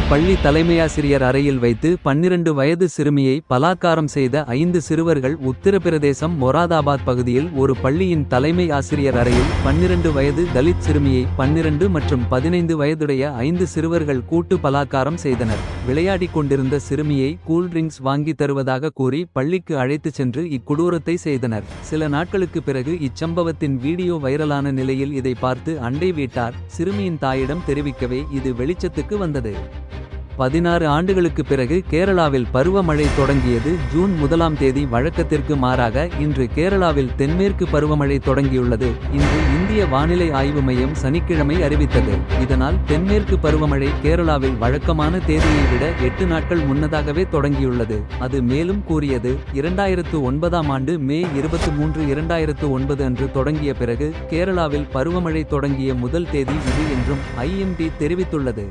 பள்ளி தலைமையாசிரியர் அறையில் வைத்து 12 வயது சிறுமியை பலாத்காரம் செய்த 5 சிறுவர்கள் உத்தரப்பிரதேசம் மொராதாபாத் பகுதியில் ஒரு பள்ளியின் தலைமை ஆசிரியர் அறையில் 12 வயது தலித் சிறுமியை 12 மற்றும் 15 வயதுடைய 5 சிறுவர்கள் கூட்டு பலாத்காரம் செய்தனர். விளையாடிக் கொண்டிருந்த சிறுமியை கூல்ட்ரிங்க்ஸ் வாங்கி தருவதாக கூறி பள்ளிக்கு அழைத்துச் சென்று இக்கொடூரத்தை செய்தனர். சில நாட்களுக்கு பிறகு இச்சம்பவத்தின் வீடியோ வைரலான நிலையில் இதை பார்த்து அண்டை வீட்டார் சிறுமியின் தாயிடம் தெரிவிக்கவே இது வெளிச்சத்துக்கு வந்தது. 16 ஆண்டுகளுக்கு பிறகு கேரளாவில் பருவமழை தொடங்கியது. ஜூன் 1ஆம் தேதி வழக்கத்திற்கு மாறாக இன்று கேரளாவில் தென்மேற்கு பருவமழை தொடங்கியுள்ளது. இன்று இந்திய வானிலை ஆய்வு மையம் சனிக்கிழமை அறிவித்தது. இதனால் தென்மேற்கு பருவமழை கேரளாவில் வழக்கமான தேதியை விட 8 நாட்கள் முன்னதாகவே தொடங்கியுள்ளது. அது மேலும் கூறியது, 2009ஆம் ஆண்டு மே 23, 2009 அன்று தொடங்கிய பிறகு கேரளாவில் பருவமழை தொடங்கிய முதல் தேதி இது என்றும் IMD தெரிவித்துள்ளது.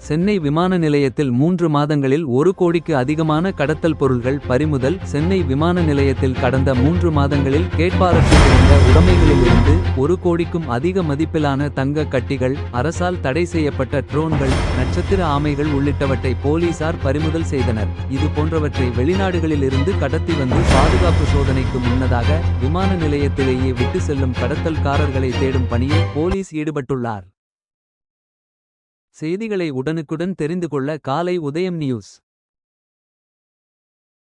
சென்னை விமான நிலையத்தில் 3 மாதங்களில் 1 கோடிக்கு அதிகமான கடத்தல் பொருள்கள் பறிமுதல். சென்னை விமான நிலையத்தில் கடந்த 3 மாதங்களில் கேட்பாரற்று கிடந்த உடைமைகளிலிருந்து 1 கோடிக்கும் அதிக மதிப்பிலான தங்க கட்டிகள், அரசால் தடை செய்யப்பட்ட ட்ரோன்கள், நட்சத்திர ஆமைகள் உள்ளிட்டவற்றை போலீசார் பறிமுதல் செய்தனர். இது போன்றவற்றை வெளிநாடுகளில் இருந்து கடத்தி வந்து பாதுகாப்பு சோதனைக்கு முன்னதாக விமான நிலையத்திலேயே விட்டு செல்லும் கடத்தல்காரர்களை தேடும் பணியில் போலீஸ் ஈடுபட்டுள்ளார். செய்திகளை உடனுக்குடன் தெரிந்து கொள்ள காலை உதயம் நியூஸ்